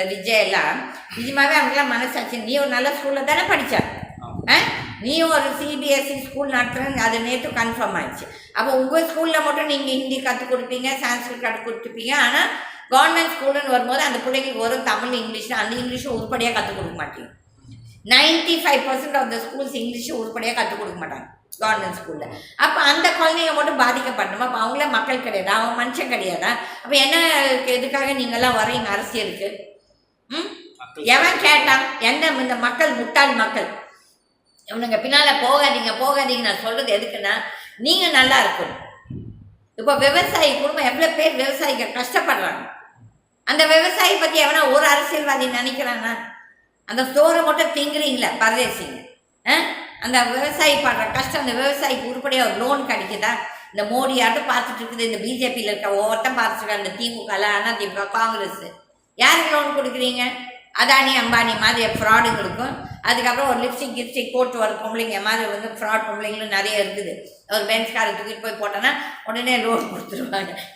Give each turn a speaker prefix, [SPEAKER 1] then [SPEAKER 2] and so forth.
[SPEAKER 1] விஜய் எல்லாம் நிஜமாவே அவங்களாம் மனசாச்சு. நீ ஒரு நல்ல ஸ்கூலில் தானே படித்த, நீ ஒரு சிபிஎஸ்சி ஸ்கூல் நடத்துகிறேன்னு அது நேற்று கன்ஃபார்ம் ஆயிடுச்சு. அப்போ உங்கள் ஸ்கூலில் மட்டும் நீங்கள் ஹிந்தி கற்றுக் கொடுப்பீங்க, சான்ஸ்கிரிட் கற்றுக் கொடுத்துப்பீங்க. ஆனால் கவர்மெண்ட் ஸ்கூலுன்னு வரும்போது அந்த பிள்ளைங்களுக்கு ஒரு தமிழ் இங்கிலீஷ், அந்த இங்கிலீஷும் உருப்படியாக கற்றுக் கொடுக்க மாட்டீங்க. 95% ஆஃப் த ஸ்கூல்ஸ் இங்கிலீஷும் உருப்படியாக கற்றுக் கொடுக்க மாட்டாங்க கவர்மெண்ட் ஸ்கூலில். அப்போ அந்த குழந்தைங்க மட்டும் பாதிக்கப்படணுமா? அப்போ அவங்களே மக்கள் கிடையாதா? அவங்க மனுஷன் கிடையாதா? அப்போ என்ன எதுக்காக நீங்கள்லாம் வரீங்க அரசியலுக்கு? எவன் கேட்டான்? என்ன இந்த மக்கள் முட்டாள் மக்கள், இவனுங்க பின்னால் போகாதீங்க. நான் சொல்கிறது எதுக்குன்னா, நீங்கள் நல்லா இருக்கணும். இப்போ விவசாயி குடும்பம் எவ்வளோ பேர் விவசாயிகள் கஷ்டப்படுறாங்க. அந்த விவசாயி பற்றி எவனா ஒரு அரசியல்வாதி நினைக்கிறானா? அந்த ஸ்டோரை மட்டும் திங்குறீங்களே பரதேசிங்க. அந்த விவசாயி படுற கஷ்டம், அந்த விவசாயிக்கு உருப்படியாக ஒரு லோன் கிடைக்குதா? இந்த மோடியாட்டும் பார்த்துட்டு இருக்குது, இந்த பிஜேபியில் இருக்க ஒவ்வொருத்தம் பார்த்துட்டு, அந்த திமுக, அதிமுக, காங்கிரஸ், யாருக்கு லோன் கொடுக்குறீங்க? அதானி அம்பானி மாதிரி ஃப்ராடுங்களுக்கும். அதுக்கப்புறம் ஒரு லிப்ஸ்டிக் போட்டு வர பொம்பளைங்க மாதிரி ஃப்ராட் பொம்பளைங்களும் நிறைய இருக்குது. ஒரு பெஞ்ச் காரை தூக்கிட்டு போய் போட்டோன்னா உடனே லோன் கொடுத்துருவாங்க.